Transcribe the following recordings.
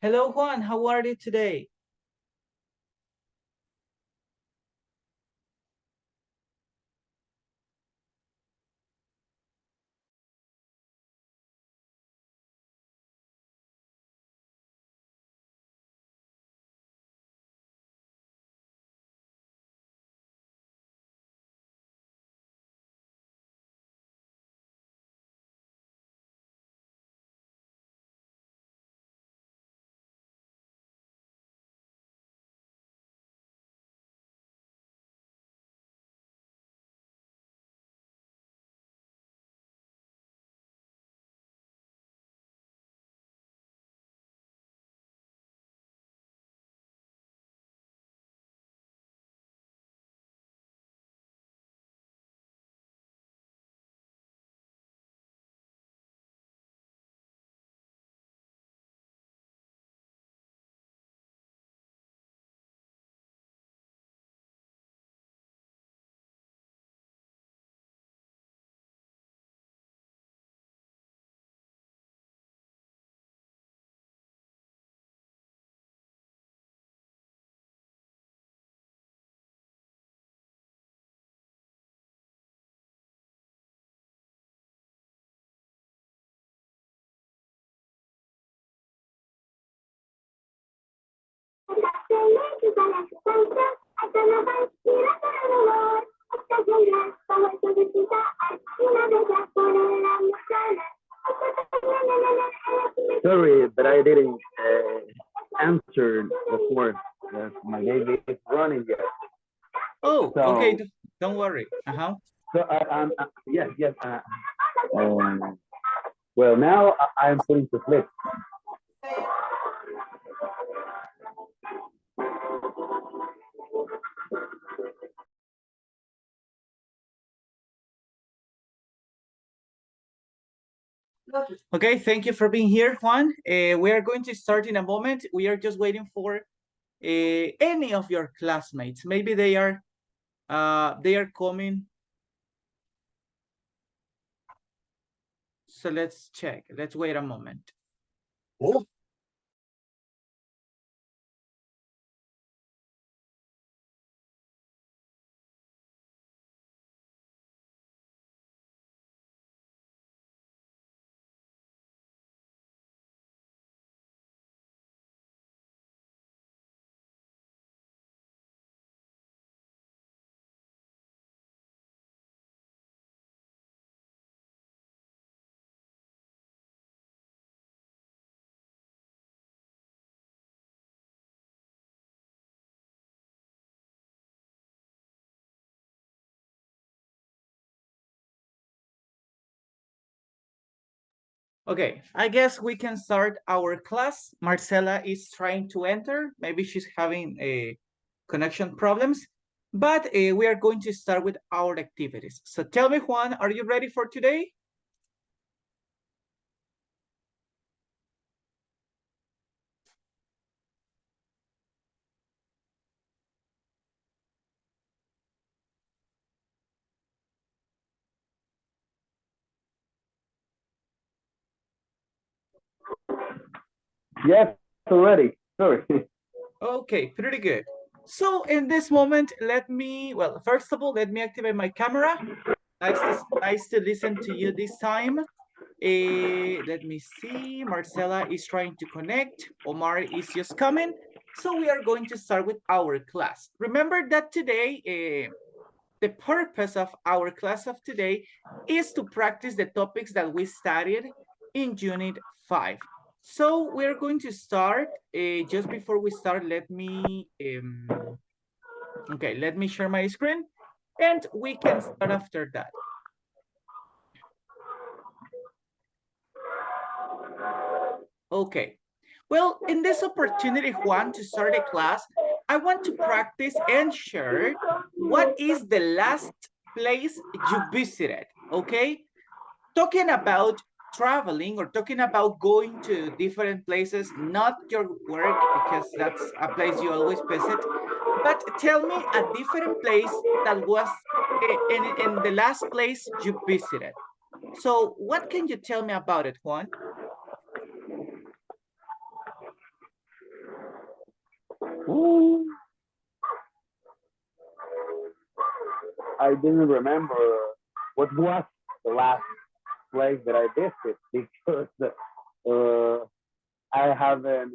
Hello, Juan. How are you today? Sorry, but I didn't answer before. My baby is running yet. Oh, okay. So, Don't worry. yes, yes. Um, well, now I'm putting to flip. Okay, thank you for being here, Juan. We are going to start in a moment. We are just waiting for any of your classmates. Maybe they are coming. So let's check. Let's wait a moment. Oh. Okay, I guess we can start our class. Marcela is trying to enter. Maybe she's having connection problems, but we are going to start with our activities. So tell me, Juan, are you ready for today? Yes, already. Sorry. Okay, pretty good. So in this moment, well, first of all, let me activate my camera. Nice to listen to you this time. Let me see. Marcela is trying to connect. Omar is just coming. So we are going to start with our class. Remember that today, the purpose of our class of today is to practice the topics that we studied in Unit 5. So we're going to start. Just before we start, let me share my screen and we can start after that. Okay. Well, in this opportunity, Juan, to start a class, I want to practice and share what is the last place you visited, okay? Talking about traveling or talking about going to different places, not your work, because that's a place you always visit, but tell me a different place that was in the last place you visited. So what can you tell me about it, Juan? Ooh, I didn't remember what was the last place that I visited because I haven't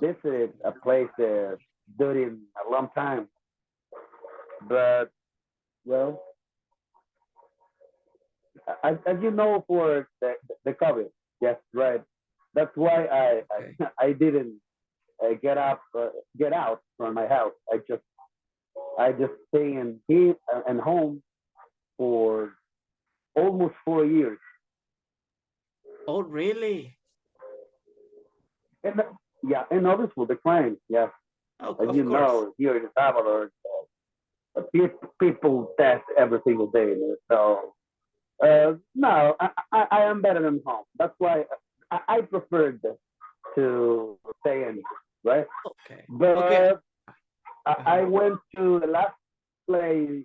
visited a place during a long time. But well, as you know, for the COVID, yes, right. That's why Okay. I didn't get out from my house. I just stay in here and home for almost 4 years. Oh, really? And yeah, and others will decline. Yes, Oh, as of you course. know, here in El Salvador, people test every single day. So no, I am better than home. That's why I preferred to stay in, right? Okay. Okay. But I Uh-huh. went to the last place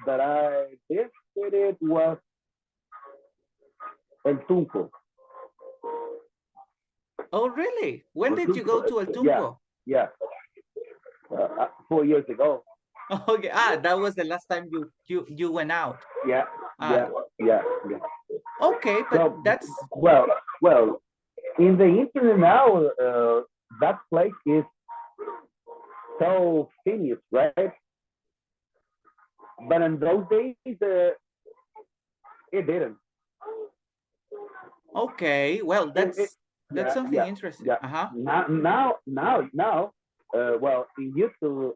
that I visited was El Tunco. Oh, really? When El did you go Tunco, to El yeah, Tunco? yeah, 4 years ago. Okay. That was the last time you went out. Yeah, Ah, yeah, yeah, yeah. okay, but So, that's well, in the internet now, that place is so famous, right? But in those days, it didn't. okay. Well, It that's yeah, something yeah, interesting. yeah. Uh-huh. Now, well, in YouTube,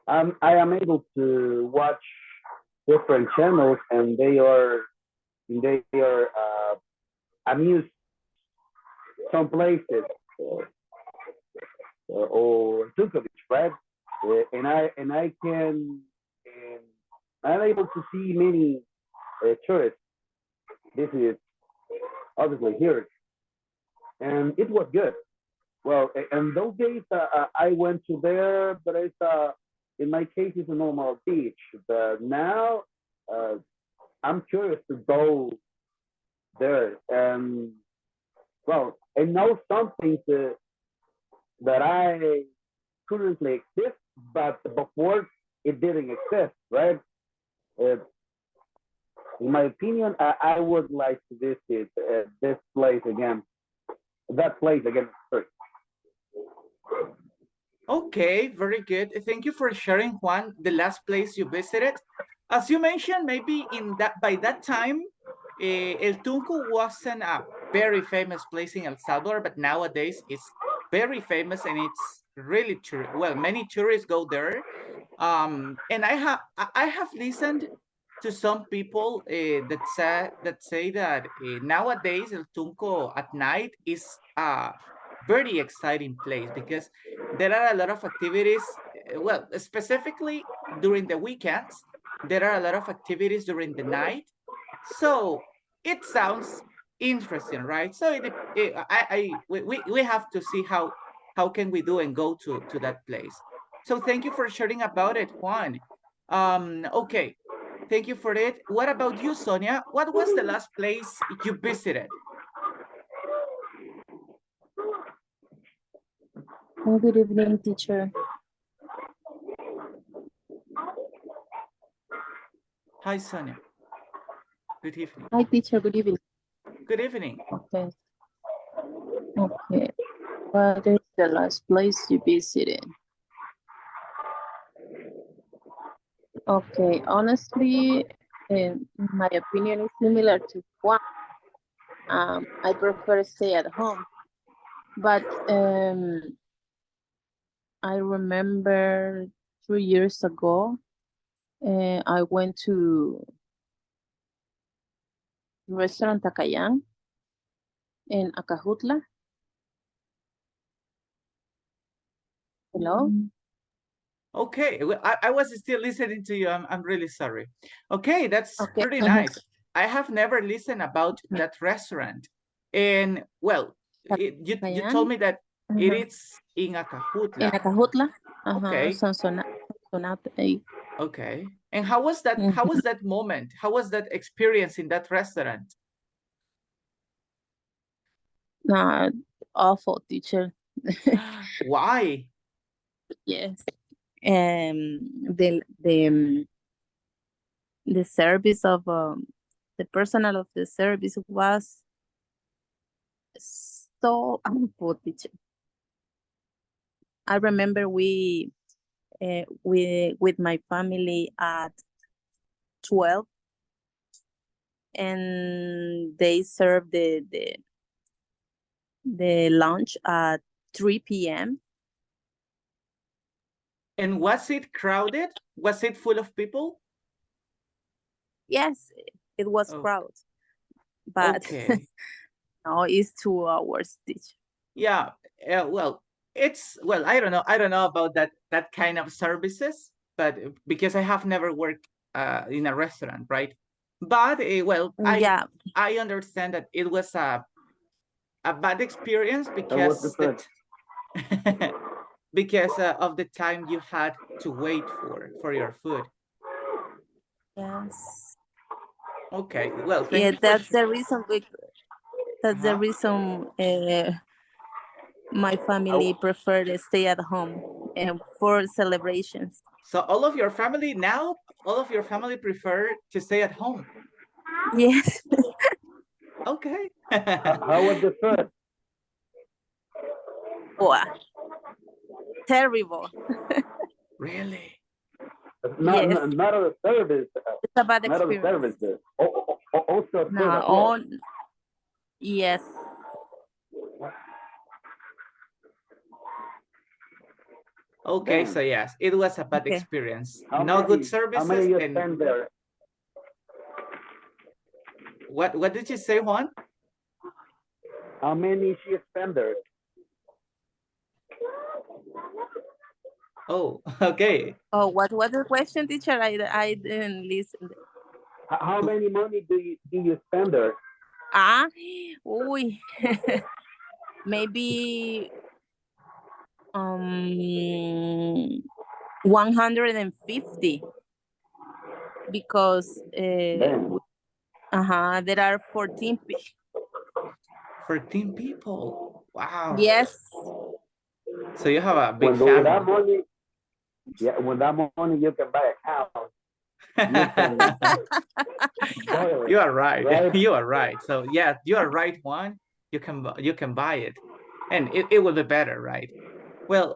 I am able to watch different channels, and they are amused some places or Tukovic, right? And I can and I'm able to see many tourists. This is obviously here, and it was good. Well, and those days I went to there, but it's in my case it's a normal beach. But now uh, I'm curious to go there, and well, I know something that I currently exist, but before it didn't exist, right? Uh, in my opinion, I would like to visit this place again, that place again. Sorry. Okay, very good. Thank you for sharing, Juan, the last place you visited. As you mentioned, maybe in that by that time, El Tunco wasn't a very famous place in El Salvador, but nowadays it's very famous and it's really well, many tourists go there. And I have listened to some people that say that nowadays El Tunco at night is a very exciting place because there are a lot of activities. Well, specifically during the weekends, there are a lot of activities during the night. So it sounds interesting, right? So we have to see how can we do and go to that place. So thank you for sharing about it, Juan. Okay, thank you for it. What about you, Sonia? What was the last place you visited? Good evening, teacher. Hi, Sonia. Good evening. Hi, teacher. Good evening. Good evening. Okay. Okay. What is the last place you visited? Okay. Honestly, in my opinion, is similar to Juan. I prefer stay at home, but I remember 3 years ago, I went to restaurant Takayang in Acajutla. Hello? Okay, well, I was still listening to you. I'm really sorry. Okay, that's Okay. pretty nice. I have never listened about that restaurant. And well, you told Takayang. me that it is in En Acajutla. Acajutla. Okay, Sonsonate. okay. And how was that moment? How was that experience in that restaurant? Awful, teacher. Why? Yes. The service of the personnel of the service was so awful, teacher. I remember we with my family at 12, and they served the lunch at 3 p.m. And was it crowded? Was it full of people? Yes, it was Oh, crowded, but okay. no, it's 2 hours, teacher. Yeah. Well, I don't know. I don't know about that kind of services, but because I have never worked in a restaurant, right? But Yeah, I understand that it was a bad experience That was the because first. because of the time you had to wait for your food. yes. Okay. Well, thank Yeah, you for that's the reason. That's the uh-huh. reason my family I, prefer to stay at home for celebrations. So all of your family prefer to stay at home. Yes. Okay. how was the first? Wow. Terrible. Really? Not, Yes. not, not of the service, It's a bad not of the experience. services. Also food No, as well. yes. Okay, Damn. so yes, it was a bad Okay. experience. How No good many? How services many you and spend there? what did you say, Juan? How many she spend there? Oh, okay. Oh, what was the question, teacher? I didn't listen. How many money do you spend there? Ah, uy. Maybe 150, because Damn. there are 14 14 people. Wow. Yes. So you have a big When with that family. money, yeah, with that money you can buy a house. You can boil it, You are right. right? You are right. So yeah, you are right, Juan. You can buy it, and it will be better, right? Well,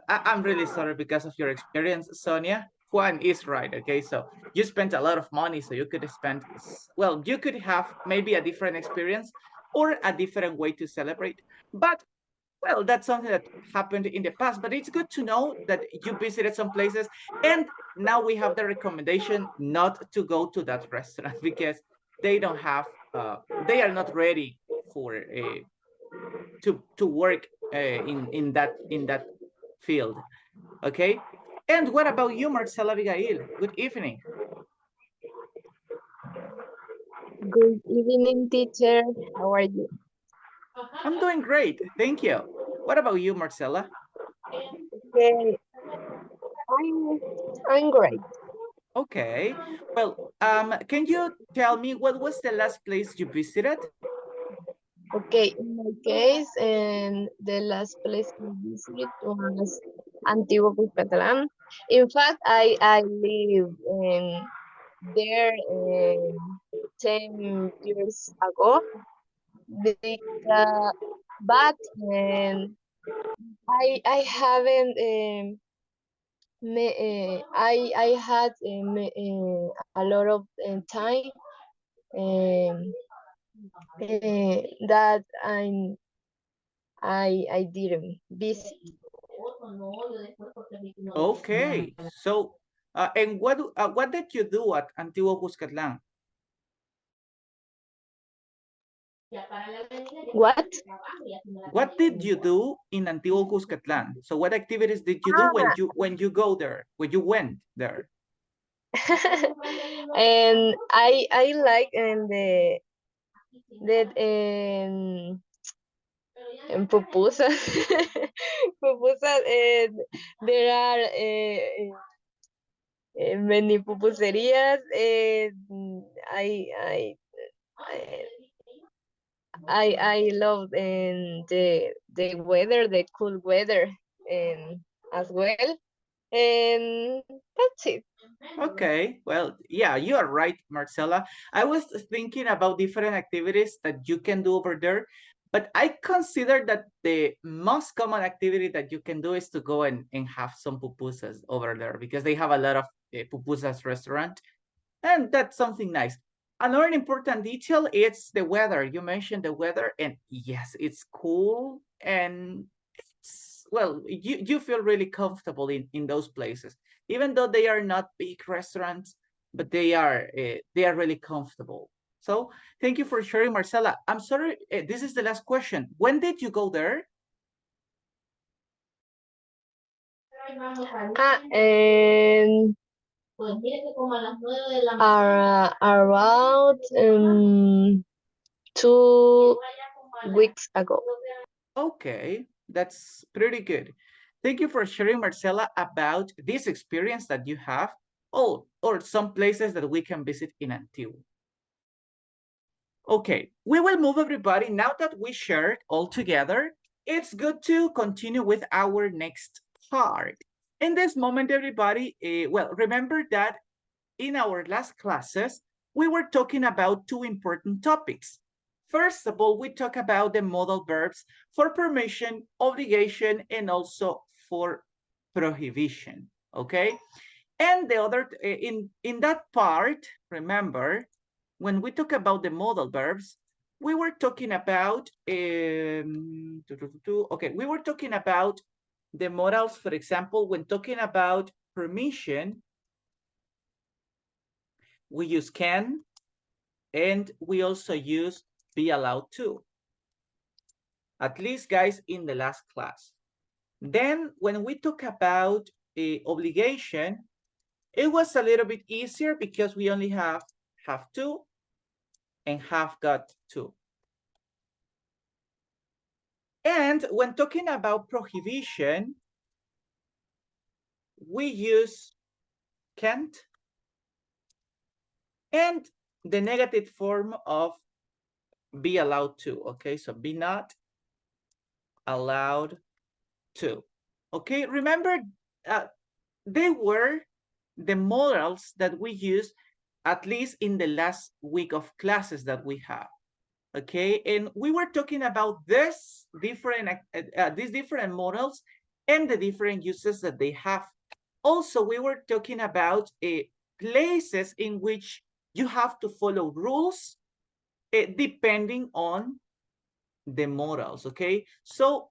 I'm really sorry because of your experience, Sonia. Juan is right. Okay, so you spent a lot of money, so you could spend, well, you could have maybe a different experience or a different way to celebrate. But well, that's something that happened in the past. But it's good to know that you visited some places, and now we have the recommendation not to go to that restaurant because they don't have, they are not ready for a to work in that field. Okay. And what about you, Marcela Abigail? Good evening. Good evening, teacher. How are you? I'm doing great. Thank you. What about you, Marcela? Okay, I'm I'm great. Okay. Well, can you tell me what was the last place you visited? Okay, in my case, and the last place I visited was Antigua Cuscatlán. In fact, I live in there 10 years ago. The, but I haven't I had a lot of time um, that I didn't visit. Okay. So, and what did you do at Antigua Cuscatlán? What? What did you do in Antigua Cuscatlán? So, what activities did you do when you go there? When you went there? And I like the that pupusas. Pupusas. There are many pupuserías. I I love the weather, the cool weather, as well. And that's it. Okay, well, yeah, you are right, Marcela. I was thinking about different activities that you can do over there, but I consider that the most common activity that you can do is to go and have some pupusas over there because they have a lot of pupusas restaurant, and that's something nice. Another important detail is the weather. You mentioned the weather, and yes, it's cool and well, you feel really comfortable in those places, even though they are not big restaurants, but they are really comfortable. So thank you for sharing, Marcela. I'm sorry, this is the last question. When did you go there? And around 2 weeks ago. Okay, that's pretty good. Thank you for sharing, Marcela, about this experience that you have. Oh, or some places that we can visit in Antigua. Okay, we will move everybody. Now that we shared all together, it's good to continue with our next part. In this moment, everybody, well, remember that in our last classes, we were talking about two important topics. First of all, we talk about the modal verbs for permission, obligation, and also for prohibition, okay? And the other, in that part, remember, when we talk about the modal verbs, we were talking about, okay, we were talking about the modals, for example, when talking about permission, we use can, and we also use be allowed to, at least guys in the last class. Then when we talk about a obligation, it was a little bit easier because we only have to and have got to. And when talking about prohibition, we use can't and the negative form of be allowed to, okay? So be not allowed to, okay? Remember, they were the models that we used at least in the last week of classes that we have, okay? And we were talking about these different models and the different uses that they have. Also, we were talking about places in which you have to follow rules depending on the models, okay? So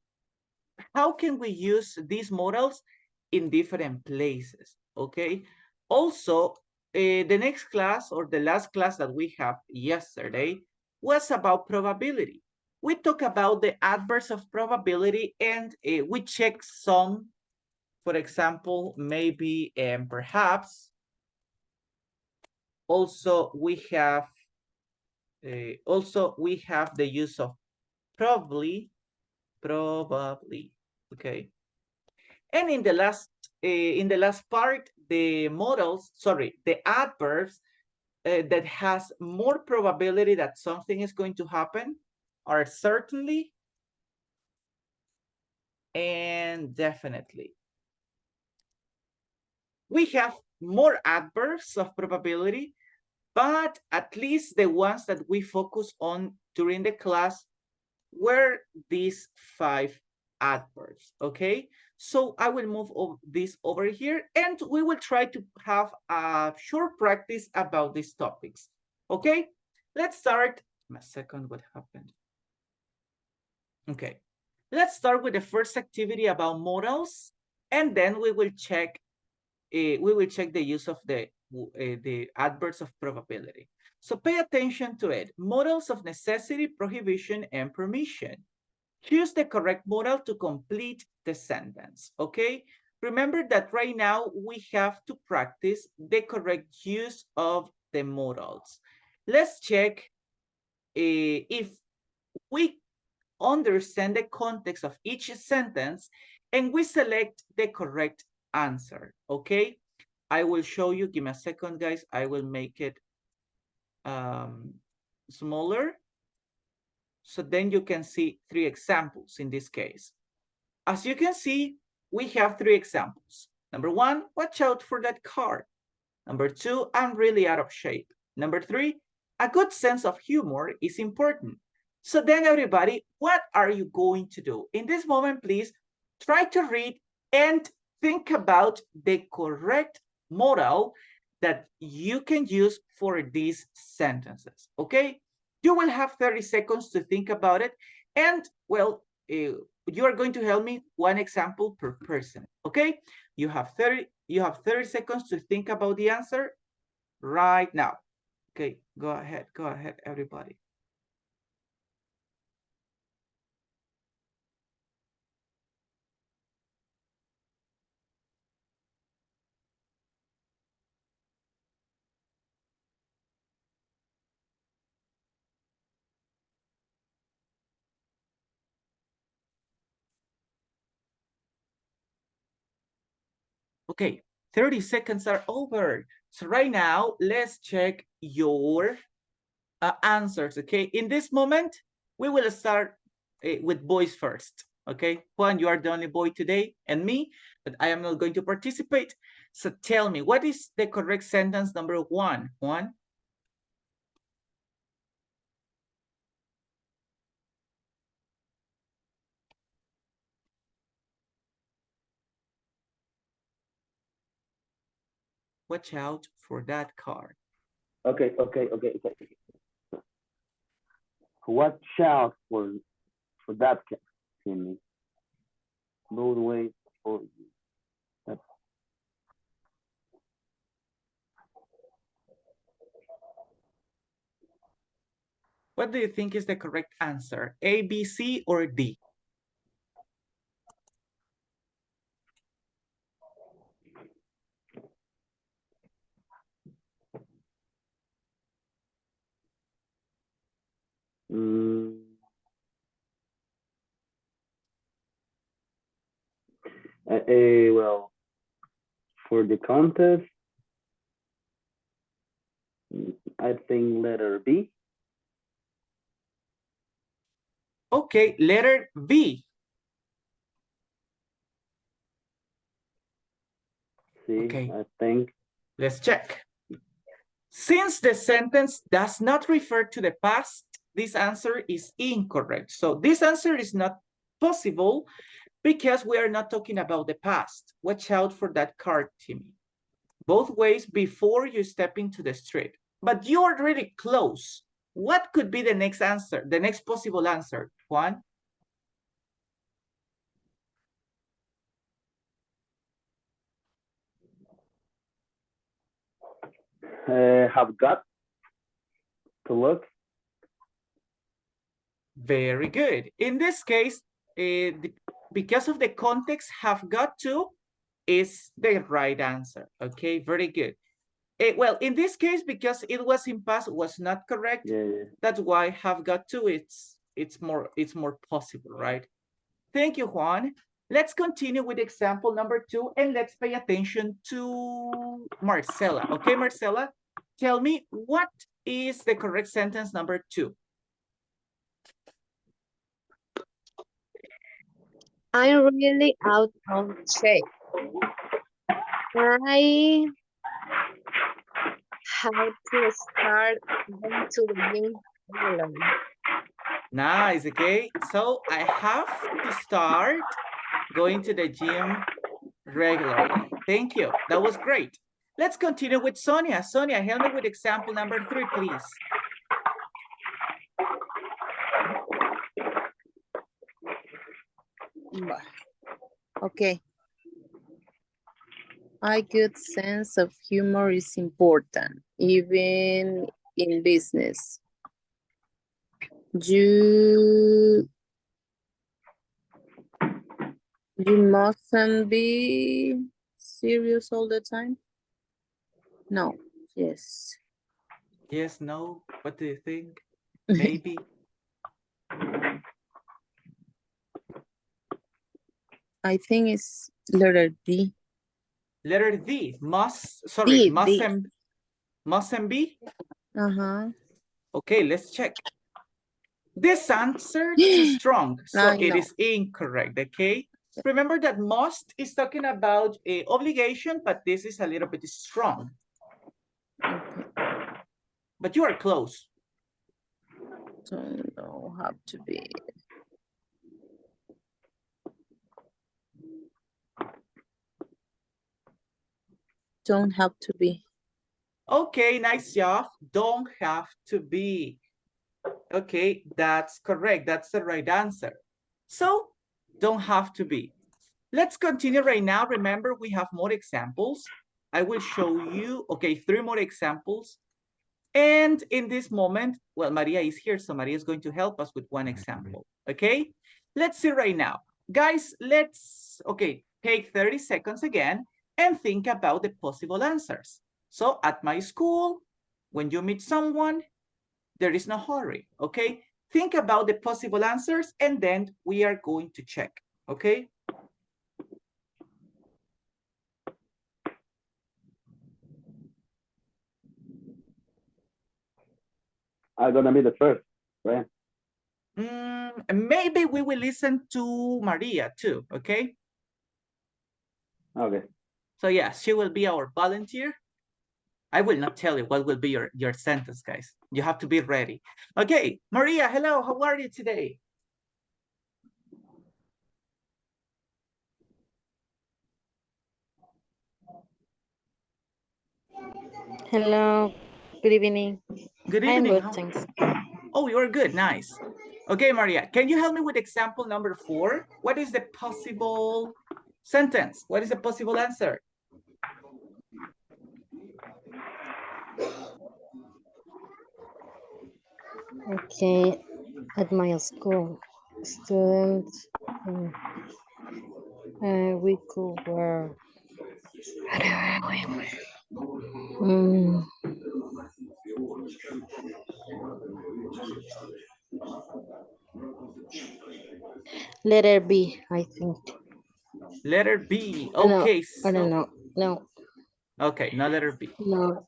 how can we use these models in different places, okay? Also, the next class or the last class that we have yesterday was about probability. We talk about the adverbs of probability and we check some, for example, maybe and perhaps. Also, we have the use of probably, okay. And in the last part, the adverbs that has more probability that something is going to happen are certainly and definitely. We have more adverbs of probability, but at least the ones that we focus on during the class were these 5 adverbs, okay? So I will move this over here and we will try to have a short practice about these topics, okay? Let's start. A second, what happened? Okay, let's start with the first activity about modals, and then we will check the use of the adverbs of probability. So pay attention to it. Modals of necessity, prohibition, and permission. Choose the correct modal to complete the sentence, okay? Remember that right now we have to practice the correct use of the modals. Let's check if we understand the context of each sentence and we select the correct answer, okay? I will show you, give me a second, guys. I will make it smaller. So then you can see 3 examples in this case. As you can see, we have 3 examples. Number 1, watch out for that car. Number 2, I'm really out of shape. Number 3, a good sense of humor is important. So then everybody, what are you going to do? In this moment, please try to read and think about the correct modal that you can use for these sentences, okay? You will have 30 seconds to think about it. And well, you are going to help me 1 example per person, okay? You have 30 seconds to think about the answer right now. Okay, go ahead, everybody. Okay, 30 seconds are over. So right now, let's check your answers, okay? In this moment, we will start with boys first, okay? Juan, you are the only boy today, and me, but I am not going to participate. So tell me, what is the correct sentence number 1, Juan? Watch out for that car. Okay. Watch out for that Timmy. Roadway for you. What do you think is the correct answer? A, B, C, or D? Well, for the contest, I think letter B. Okay, letter B. See, Okay. I think. Let's check. Since the sentence does not refer to the past, this answer is incorrect. So this answer is not possible because we are not talking about the past. Watch out for that car, Timmy. Both ways before you step into the street. But you are really close. What could be the next answer, the next possible answer, Juan? Have got to look. Very good. In this case, because of the context, have got to is the right answer. Okay, very good. Well, in this case, because it was in past, was not correct. Yeah. That's why have got to. It's more possible, right? Thank you, Juan. Let's continue with example number 2, and let's pay attention to Marcela. Okay, Marcela, tell me what is the correct sentence number 2? I'm really out of shape. I have to start going to the gym regularly. Nice, okay. So I have to start going to the gym regularly. Thank you. That was great. Let's continue with Sonia. Sonia, help me with example number 3, please. Okay. A good sense of humor is important, even in business. You mustn't be serious all the time. No, yes. Yes, no, what do you think? Maybe. I think it's letter D. Letter D, mustn't be? Uh-huh. Okay, let's check. This answer too strong, so I it know. is incorrect, okay? Remember that must is talking about a obligation, but this is a little bit strong. Okay. But you are close. Don't know how to be. Don't have to be. Okay, nice job. Don't have to be. Okay, that's correct. That's the right answer. So, don't have to be. Let's continue right now. Remember, we have more examples. I will show you, okay, 3 more examples. And in this moment, well, Maria is here, so Maria is going to help us with one example, okay? Let's see right now. Guys, let's, okay, take 30 seconds again and think about the possible answers. So at my school, when you meet someone, there is no hurry, okay? Think about the possible answers and then we are going to check, okay? I'm gonna be the first, right? Maybe we will listen to Maria too, okay? Okay. So yeah, she will be our volunteer. I will not tell you what will be your sentence, guys. You have to be ready. Okay, Maria, hello, how are you today? Hello, good evening. Good I am evening. good, thanks. Oh, you're good, nice. Okay, Maria, can you help me with example number 4? What is the possible sentence? What is the possible answer? Okay, at my school, students, we could wear. Mm, letter B, I think. Letter B. No, Okay, I don't so know. No, okay, no letter B. no.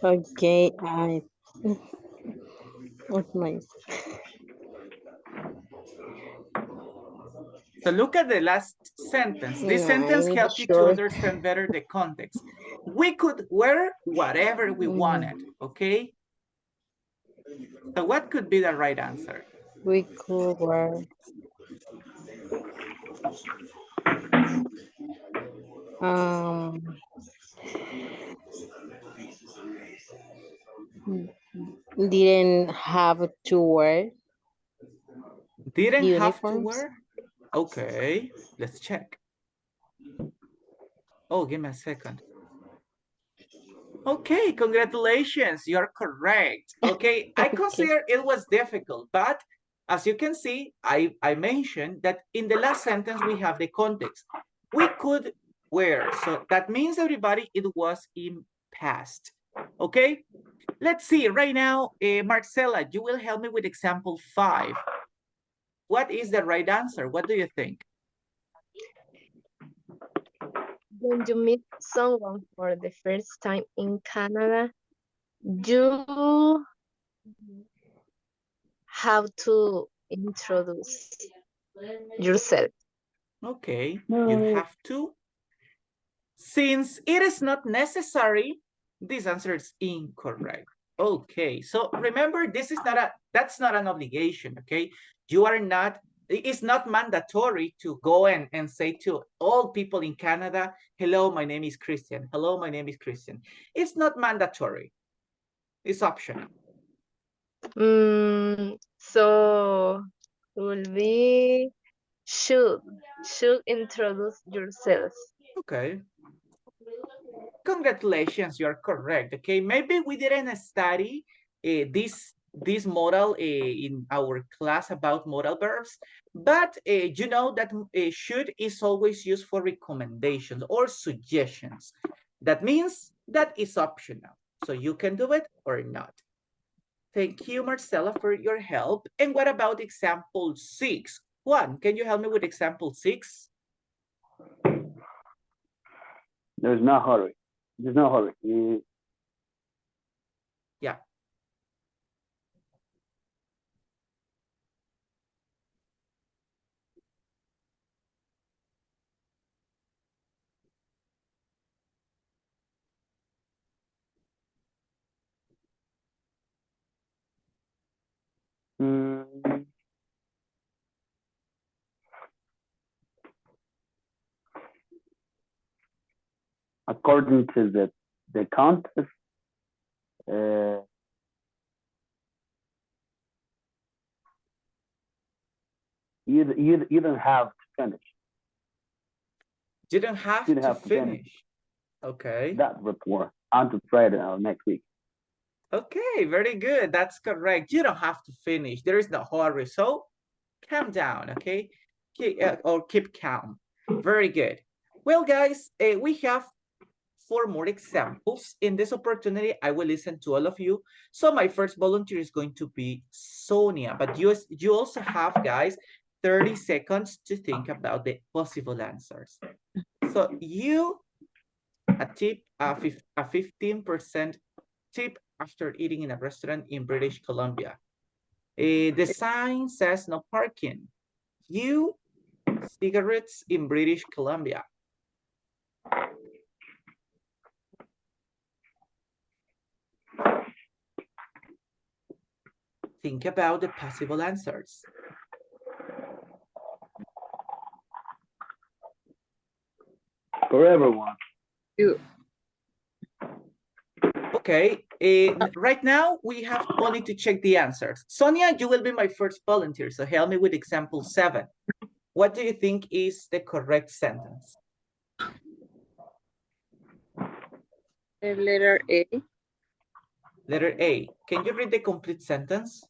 Okay, I. At my. So look at the last sentence. This No, sentence I'm not helps you to sure. understand better the context. We could wear whatever we Mm, wanted, okay? So what could be the right answer? we could wear. Um, didn't have to wear Didn't have to uniforms. wear? Okay, let's check. Oh, give me a second. Okay, congratulations, you're correct. Okay, I Okay. consider it was difficult, but as you can see, I mentioned that in the last sentence we have the context. We could wear, so that means everybody it was in past. Okay, let's see right now, Marcela, you will help me with example 5. What is the right answer? What do you think? When you meet someone for the first time in Canada, you have to introduce yourself. Okay, you No. have to. Since it is not necessary, this answer is incorrect. Okay, so remember, that's not an obligation, okay? You are not, it's not mandatory to go and say to all people in Canada, hello, my name is Christian. Hello, my name is Christian. It's not mandatory. It's optional. So will be should introduce yourself. Okay. Congratulations, you're correct. Okay, maybe we didn't study this model in our class about modal verbs, but you know that should is always used for recommendations or suggestions. That means that is optional, so you can do it or not. Thank you, Marcela, for your help. And what about example 6? Juan, can you help me with example 6? There's no hurry. There's no hurry. Yeah. Mm, according to the contest, you don't have to finish. You don't have You don't to have to finish finish. Okay. that report until Friday or next week. Okay, very good. That's correct. You don't have to finish. There is no hurry. So calm down, okay? Or keep calm. Very good. Well, guys, we have 4 more examples. In this opportunity, I will listen to all of you. So my first volunteer is going to be Sonia, but you also have, guys, 30 seconds to think about the possible answers. So you, a 15% tip after eating in a restaurant in British Columbia. The sign says no parking. You, cigarettes in British Columbia. Think about the possible answers. For everyone. You. Okay, right now we have only to check the answers. Sonia, you will be my first volunteer, so help me with example 7. What do you think is the correct sentence? Letter A. Letter A. Can you read the complete sentence?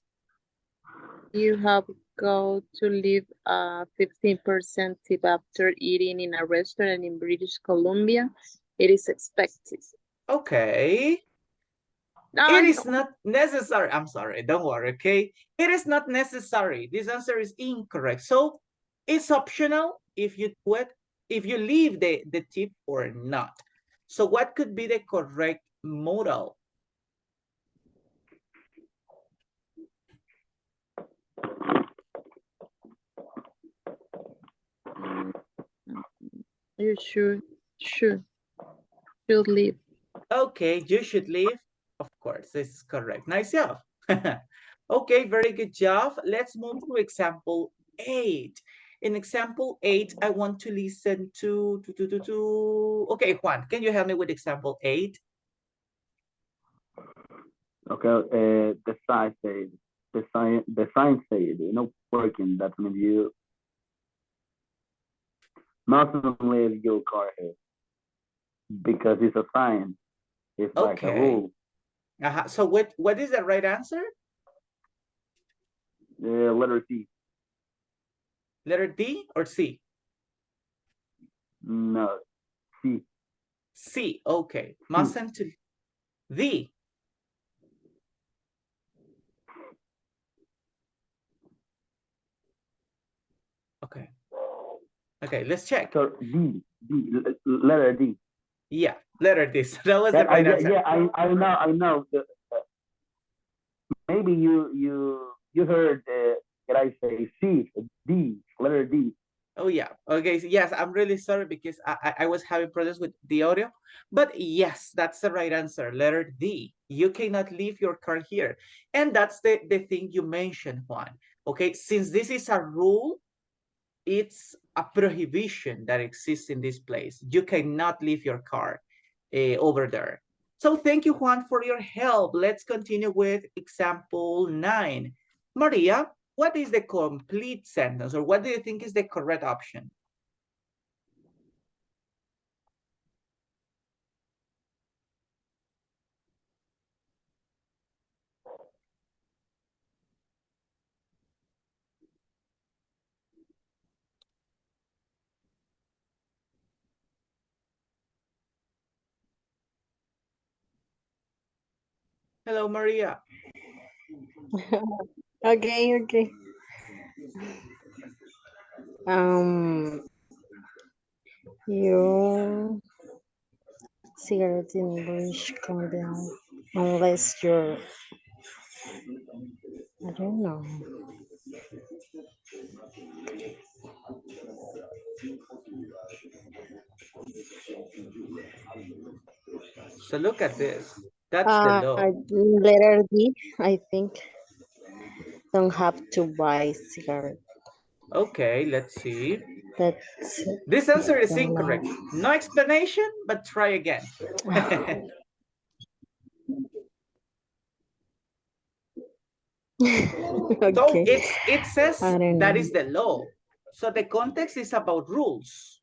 You have got to leave a 15% tip after eating in a restaurant in British Columbia. It is expected. Okay. No, It is not necessary. I'm sorry, don't worry, okay? It is not necessary. This answer is incorrect. So it's optional if you do it, if you leave the tip or not. So what could be the correct modal? you should leave. Okay, you should leave. Of course, this is correct. Nice job. Okay, very good job. Let's move to example 8. In example 8, I want to listen to. Okay, Juan, can you help me with example 8? Okay, the sign says the sign says no parking. That means you mustn't leave your car here because it's a sign. It's like a Okay. rule. So what is the right answer? Letter C. Letter D or C? No, C. C. Okay. Mustn't D. Okay. Okay, let's check. So letter D. Yeah, letter D. So that was the right answer. Yeah, I know. Maybe you heard that I say C, D, letter D. Oh yeah. Okay. So yes, I'm really sorry because I was having problems with the audio, but yes, that's the right answer. Letter D. You cannot leave your car here, and that's the thing you mentioned, Juan. Okay, since this is a rule, it's a prohibition that exists in this place. You cannot leave your car over there. So thank you, Juan, for your help. Let's continue with example 9. Maria, what is the complete sentence, or what do you think is the correct option? Hello, Maria. Okay. Um, you cigarettes in British Columbia, unless you're, I don't know. So look at this. That's the law. Letter D, I think, don't have to buy cigarettes. Okay, let's see. That's This answer is the law. incorrect. No explanation, but try again. So Okay, it says I don't that know. is the law. So the context is about rules.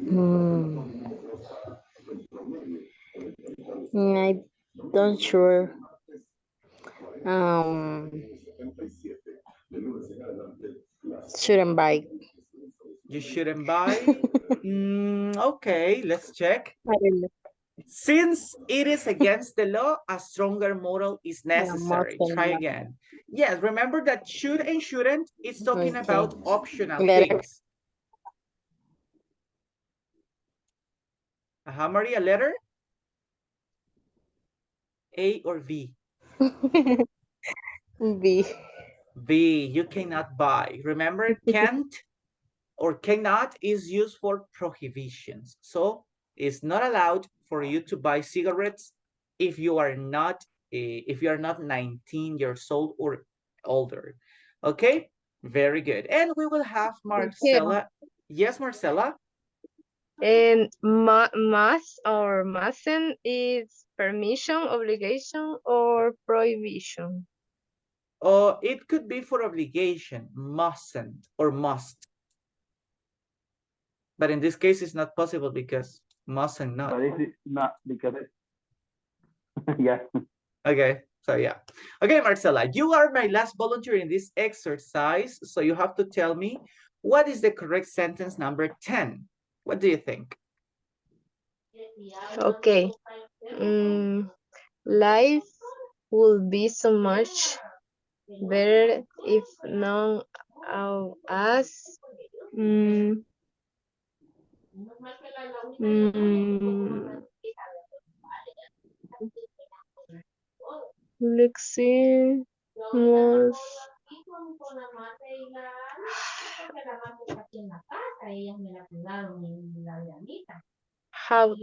Hmm. I don't sure. Um, shouldn't buy. You shouldn't buy. Okay, let's check. I don't know. Since it is against the law, a stronger moral is Yeah, necessary. Try Muslim. again. Yes, remember that should and shouldn't is talking Okay. about optional Letter. things. Maria, letter A or V? B. B, you cannot buy. Remember, can't or cannot is used for prohibitions. So it's not allowed for you to buy cigarettes if you are not 19 years old or older. Okay, very good. And we will have Okay. Marcela. Yes, Marcela. And must or mustn't is permission, obligation, or prohibition. It could be for obligation, mustn't or must. But in this case, it's not possible because mustn't not. But this is not because yeah. Okay, so yeah. Okay, Marcela, you are my last volunteer in this exercise, so you have to tell me what is the correct sentence number 10. What do you think? Okay. Life would be so much better if none of us mm, let's see was how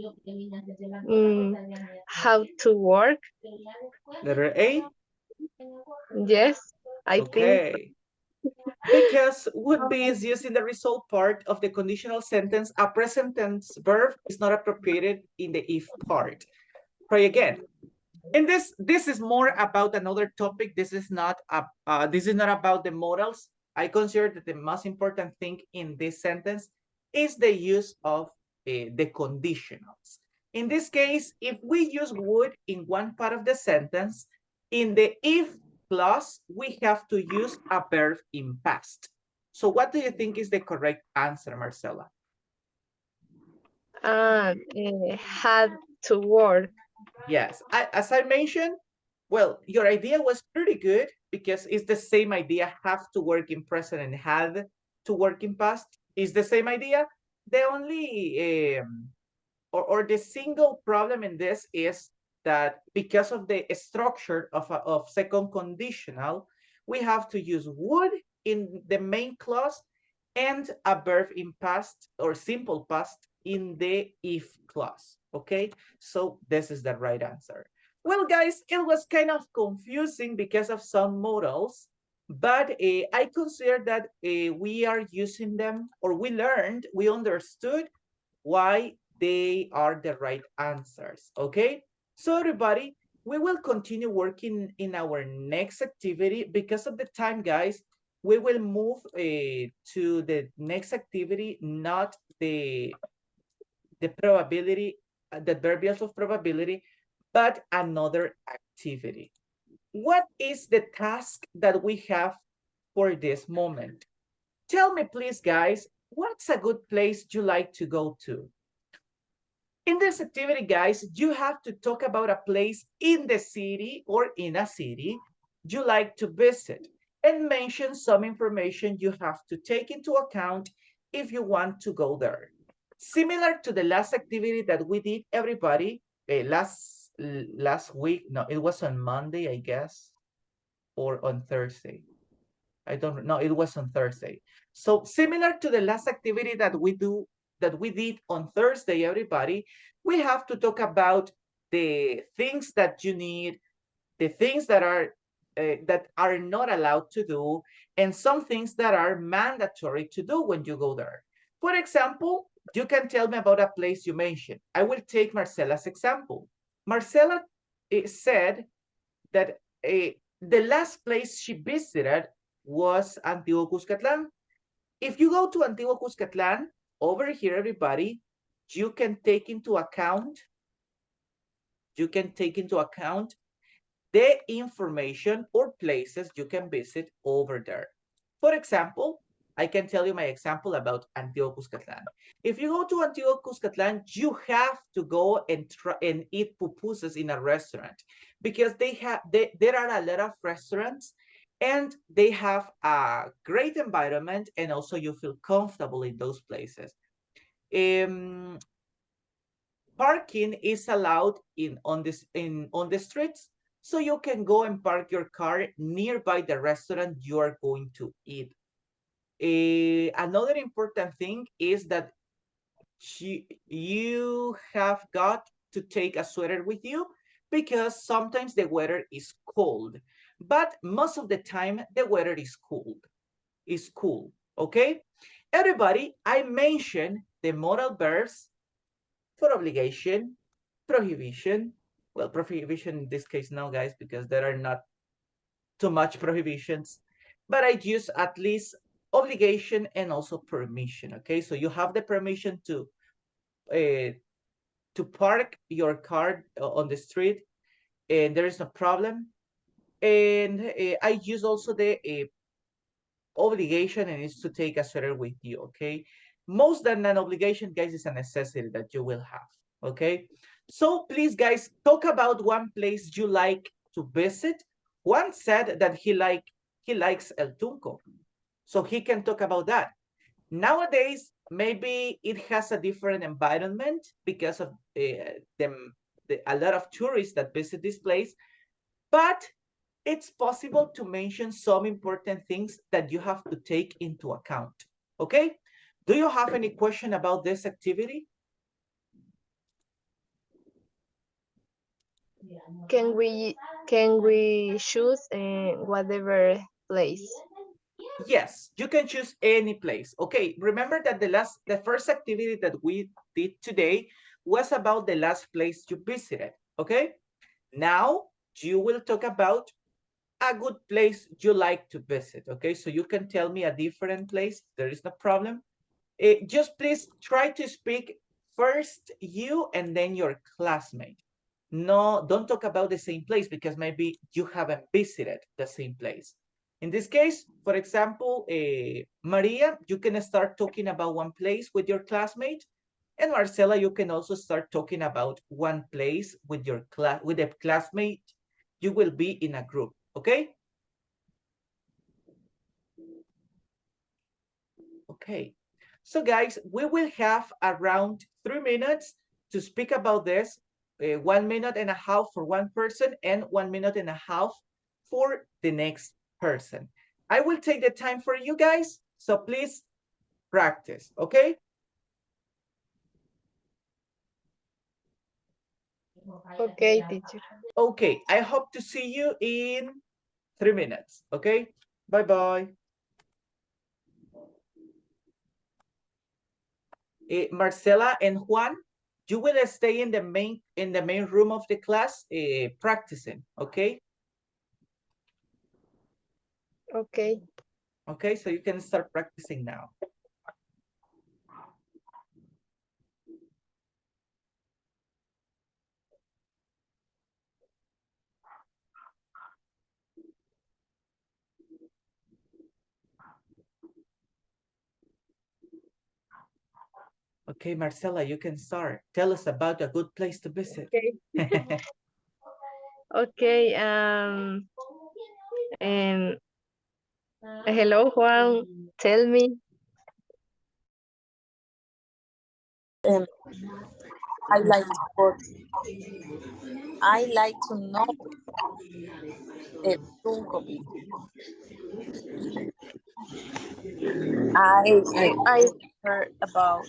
how to work. Letter A? Yes, I think. Okay. Because would be is used in the result part of the conditional sentence, a present tense verb is not appropriated in the if part. Try again. And this is more about another topic. This is not about the modals. I consider that the most important thing in this sentence is the use of the conditionals. In this case, if we use would in one part of the sentence, in the if clause, we have to use a verb in past. So what do you think is the correct answer, Marcela? Had to work. Yes, as I mentioned, well, your idea was pretty good because it's the same idea, have to work in present and had to work in past. Is the same idea. The only, or the single problem in this is that because of the structure of second conditional, we have to use would in the main clause and a verb in past or simple past in the if clause. Okay, so this is the right answer. Well, guys, it was kind of confusing because of some modals, but I consider that we are using them, or we learned, we understood why they are the right answers. Okay, so everybody, we will continue working in our next activity. Because of the time, guys, we will move to the next activity, not the probability, the adverbials of probability, but another activity. What is the task that we have for this moment? Tell me, please, guys, what's a good place you like to go to? In this activity, guys, you have to talk about a place in the city or in a city you like to visit. and mention some information you have to take into account if you want to go there. Similar to the last activity that we did, everybody, last week, no, it was on Monday, I guess, or on Thursday. I don't know, it was on Thursday. So similar to the last activity that we did on Thursday, everybody, we have to talk about the things that you need, the things that are not allowed to do, and some things that are mandatory to do when you go there. For example, you can tell me about a place you mentioned. I will take Marcela's example. Marcela said that the last place she visited was Antiguo Cuscatlán. If you go to Antiguo Cuscatlán, over here, everybody, you can take into account the information or places you can visit over there. For example, I can tell you my example about Antiguo Cuscatlán. If you go to Antiguo Cuscatlán, you have to go and eat pupusas in a restaurant because there are a lot of restaurants and they have a great environment and also you feel comfortable in those places. Parking is allowed on the streets, so you can go and park your car nearby the restaurant you are going to eat. Another important thing is that you have got to take a sweater with you because sometimes the weather is cold, but most of the time the weather is cool, okay? Everybody, I mentioned the modal verbs for obligation, prohibition. Well, prohibition in this case no, guys, because there are not too much prohibitions, but I use at least obligation and also permission, okay? So you have the permission to park your car on the street and there is no problem. And I use also the obligation and is to take a sweater with you, okay? Most than an obligation, guys, is a necessity that you will have, okay? So please, guys, talk about one place you like to visit. Juan said that he likes El Tunco, so he can talk about that. Nowadays, maybe it has a different environment because of a lot of tourists that visit this place, but it's possible to mention some important things that you have to take into account, okay? Do you have any question about this activity? Can we choose whatever place? Yes, you can choose any place. Okay, remember that the first activity that we did today was about the last place you visited, okay? Now you will talk about a good place you like to visit, okay? So you can tell me a different place, there is no problem. Just please try to speak first you and then your classmate. No, don't talk about the same place because maybe you haven't visited the same place. In this case, for example, Maria, you can start talking about one place with your classmate, and Marcela, you can also start talking about one place with your with a classmate. You will be in a group, okay? Okay. So guys, we will have around 3 minutes to speak about this. 1 minute and a half for one person and 1 minute and a half for the next person. I will take the time for you guys, so please practice, okay? Okay, teacher. Okay, I hope to see you in 3 minutes, okay? Bye-bye. Marcela and Juan, you will stay in the main room of the class practicing, okay? Okay. Okay, so you can start practicing now. Okay, Marcela, you can start. Tell us about a good place to visit. Okay. Okay. Hello, Juan. Tell me. Um, I like to know the Tunco Beach. I heard about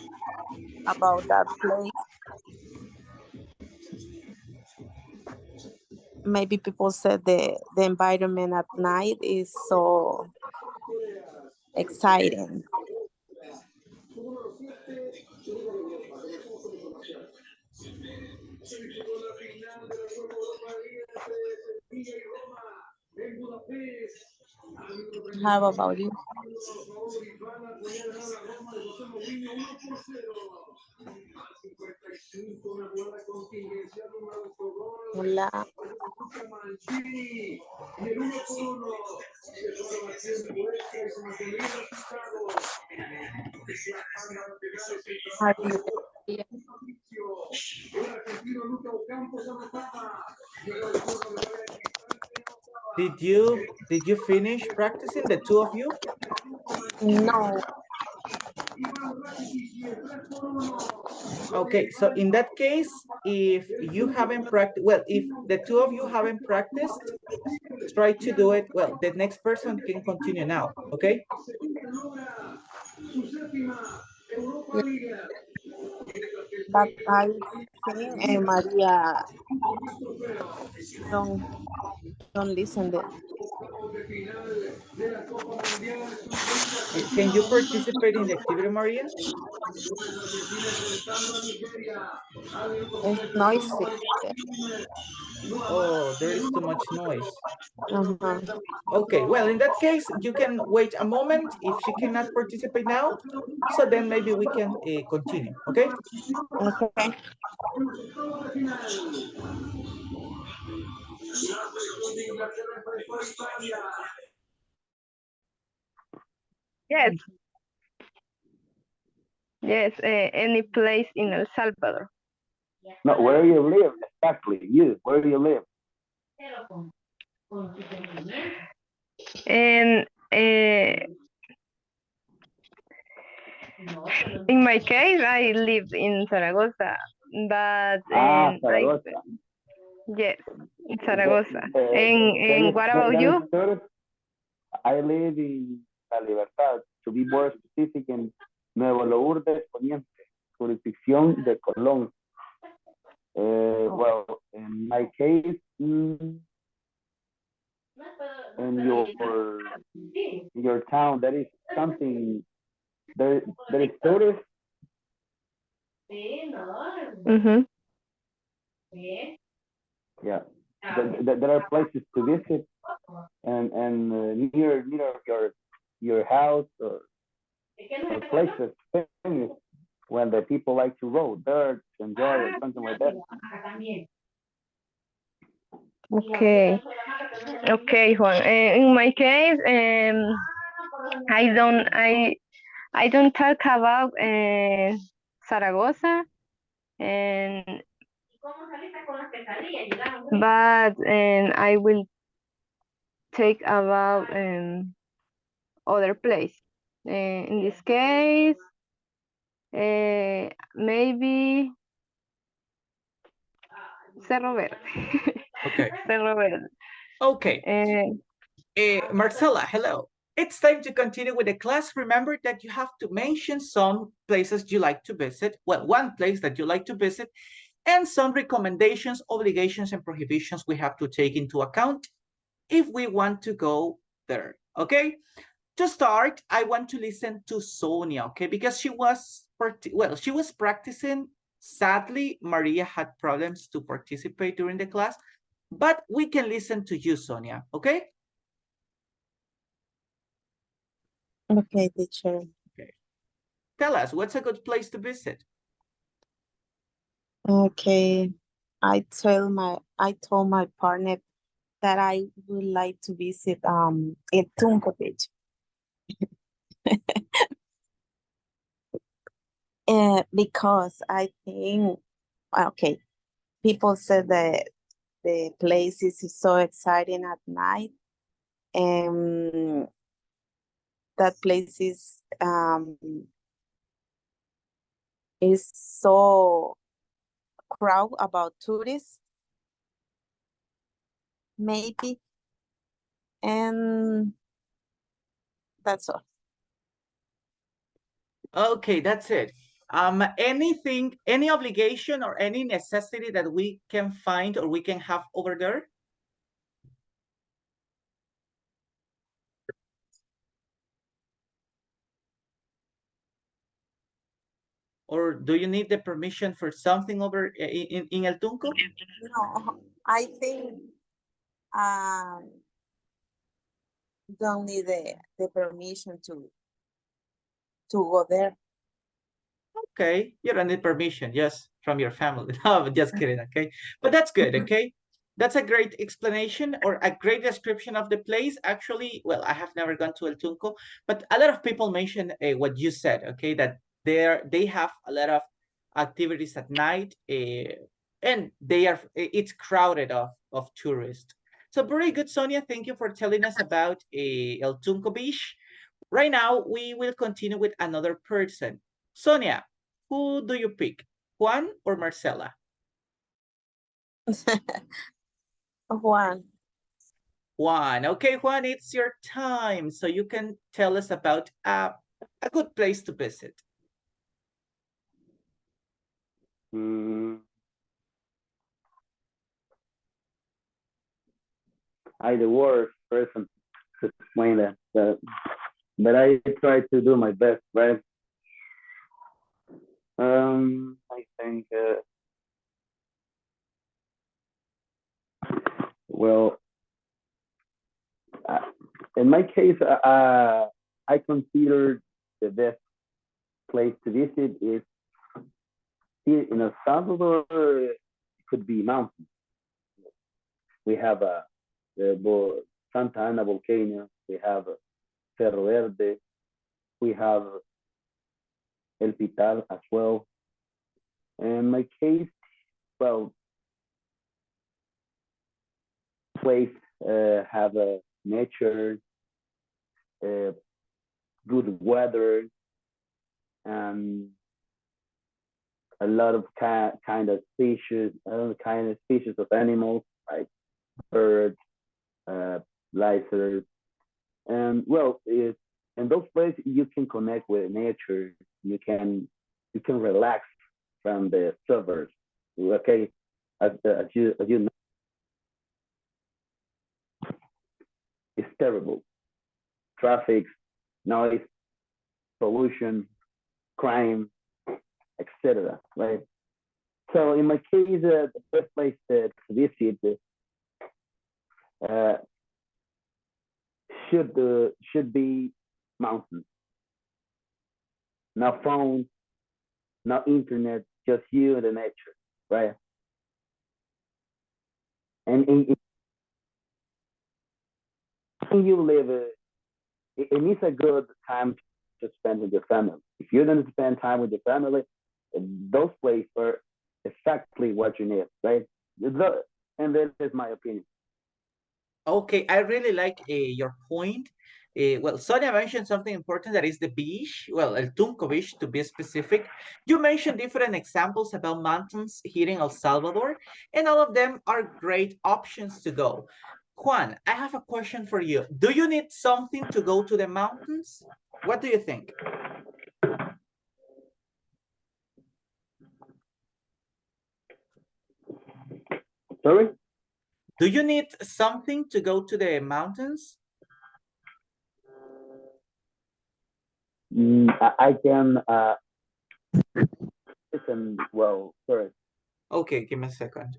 that place. Maybe people said the environment at night is so exciting. How about you? Hola. Are you there? Did you finish practicing, the two of you? No. Okay, so in that case, if you haven't practiced, well, if the two of you haven't practiced, try to do it. Well, the next person can continue now, okay? Yeah, but I think Maria don't don't listen there. Can you participate in the activity, Maria? It's noisy there. Oh, there is too much noise. Uh-huh. Okay, well, in that case, you can wait a moment if she cannot participate now. So then maybe we can continue, okay? Okay. Yes, yes. Any place in El Salvador. No, where you live exactly? You, where do you live? And in my case, I live in Zaragoza, but Zaragoza. yes, in The- Zaragoza. And what about that is you? good. I live in La Libertad, to be more specific, in Nuevo Lourdes Poniente, jurisdicción de Colón. Well, in my case, in your town, there is something, there is tourist. Mm-hmm. Yeah, there are places to visit, and near your house, or places famous, when the people like to roll dirt, enjoy, or something like that. Okay. Okay, Juan. In my case, I don't talk about Zaragoza, and but I will take about other place. In this case, maybe Cerro Verde. Okay. Cerro Verde. Okay. Marcela, hello. It's time to continue with the class. Remember that you have to mention some places you like to visit. Well, one place that you like to visit, and some recommendations, obligations, and prohibitions we have to take into account if we want to go there, okay? To start, I want to listen to Sonia, okay? Because she was practicing. Sadly, Maria had problems to participate during the class, but we can listen to you, Sonia, okay? Okay, teacher. Okay. Tell us, what's a good place to visit? Okay. I told my partner that I would like to visit El Tunco Beach. Because I think, okay, people said that the place is so exciting at night. And that place is so crowd about tourists, maybe, and that's all. Okay, that's it. Anything, any obligation or any necessity that we can find or we can have over there? Or do you need the permission for something over in El Tunco? No, I think don't need the permission to go there. Okay, you don't need permission, just from your family. No, but just kidding, okay? But that's good, okay? That's a great explanation or a great description of the place. Actually, well, I have never gone to El Tunco, but a lot of people mention what you said, okay? That they have a lot of activities at night, and it's crowded of tourists. So very good, Sonia. Thank you for telling us about El Tunco Beach. Right now, we will continue with another person. Sonia, who do you pick, Juan or Marcela? Juan. Juan. Okay, Juan, it's your time. So you can tell us about a good place to visit. I'm the worst person to explain that, but I try to do my best, right? I think, well, in my case, I consider the best place to visit is here in El Salvador. It could be mountains. We have Santa Ana volcano. We have Cerro Verde. We have El Pital as well. In my case, well, place have a nature, good weather, and a lot of kind of species of animals like birds, lizards, and well, in those places you can connect with nature. You can relax from the suburbs. Okay, as you know, it's terrible. Traffic, noise, pollution, crime, etc. Right. So in my case, the best place to visit should be mountains. No phone, no internet, just you and the nature, right? And you live, it is a good time to spend with your family. If you don't spend time with your family, those places are exactly what you need, right? And that is my opinion. Okay, I really like your point. Well, Sonia mentioned something important, that is the beach. Well, El Tunco Beach, to be specific. You mentioned different examples about mountains here in El Salvador, and all of them are great options to go. Juan, I have a question for you. Do you need something to go to the mountains? What do you think? Sorry? Do you need something to go to the mountains? I can listen well first. Okay, give me a second.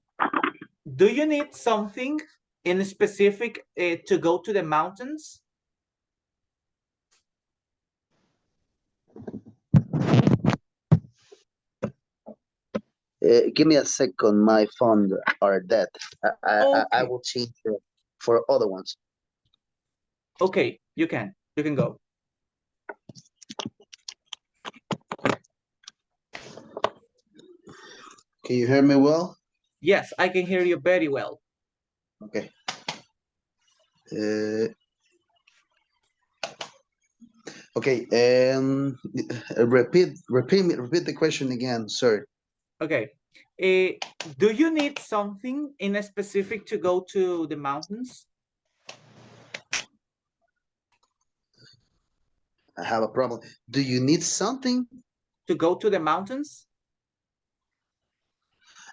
Do you need something in specific to go to the mountains? Give me a second. My phone are dead. I Okay. will change it for other ones. Okay, you can go. Can you hear me well? Yes, I can hear you very well. Okay. Okay, repeat the question again, sir. Okay. Do you need something in a specific to go to the mountains? I have a problem. Do you need something? To go to the mountains?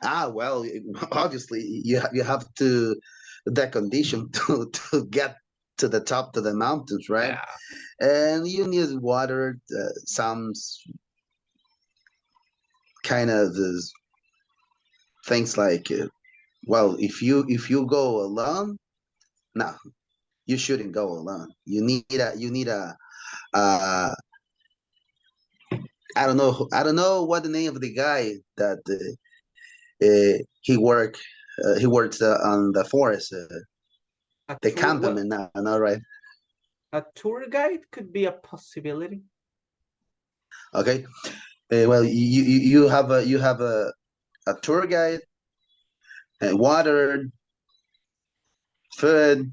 Well, obviously you have to that condition to get to the top to the mountains, right? Yeah. And you need water, some kind of things like, well, if you go alone, no, you shouldn't go alone. You need a I don't know what the name of the guy that he works on the forest, the Well, campman now, right? a tour guide could be a possibility. Okay. Well, you have a tour guide, water, food,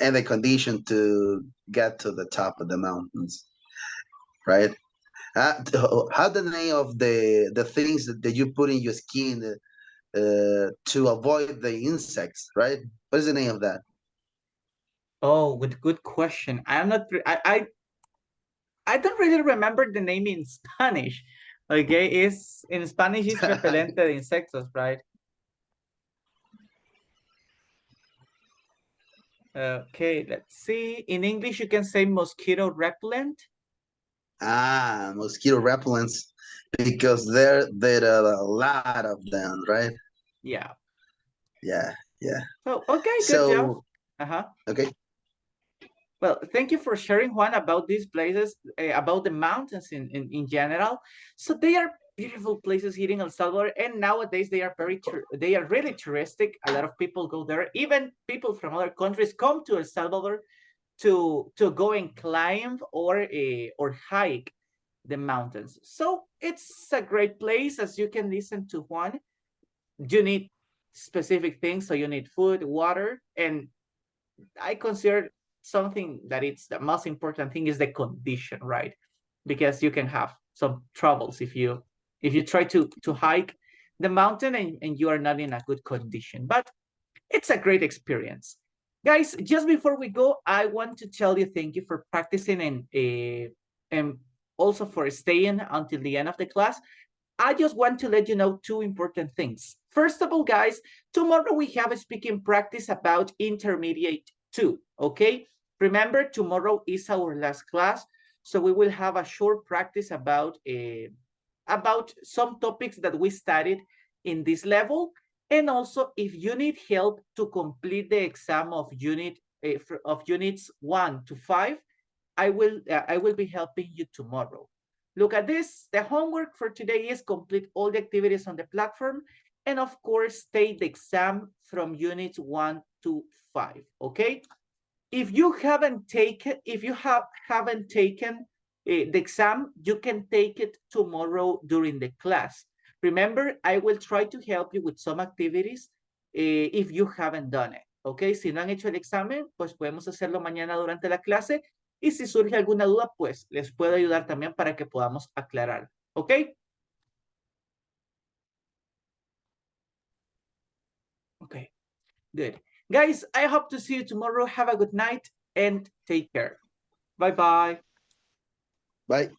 and the condition to get to the top of the mountains, right? How the name of the things that you put in your skin to avoid the insects, right? What is the name of that? Oh, good question. I'm not. I don't really remember the name in Spanish. Okay, is in Spanish is repelente de insectos, right? Okay, let's see. In English, you can say mosquito repellent. Mosquito repellents, because there are a lot of them, right? Yeah. Yeah. So, okay, good job. So, Uh-huh. okay. Well, thank you for sharing, Juan, about these places, about the mountains in general. So they are beautiful places here in El Salvador, and nowadays they are they are really touristic. A lot of people go there. Even people from other countries come to El Salvador to go and climb or hike the mountains. So it's a great place, as you can listen to Juan. You need specific things, so you need food, water, and I consider something that it's the most important thing is the condition, right? Because you can have some troubles if you try to hike the mountain and you are not in a good condition. But it's a great experience. Guys, just before we go, I want to tell you thank you for practicing and also for staying until the end of the class. I just want to let you know two important things. First of all, guys, tomorrow we have a speaking practice about intermediate 2, okay? Remember, tomorrow is our last class, so we will have a short practice about some topics that we studied in this level. And also, if you need help to complete the exam of units 1 to 5, I will be helping you tomorrow. Look at this. The homework for today is complete all the activities on the platform, and of course, take the exam from units 1 to 5. Okay. If you haven't taken the exam, you can take it tomorrow during the class. Remember, I will try to help you with some activities if you haven't done it. Okay, si no han hecho el examen, pues podemos hacerlo mañana durante la clase. Y si surge alguna duda, pues les puedo ayudar también para que podamos aclarar. ¿Ok? Okay, good. Guys, I hope to see you tomorrow. Have a good night and take care. Bye-bye. Bye.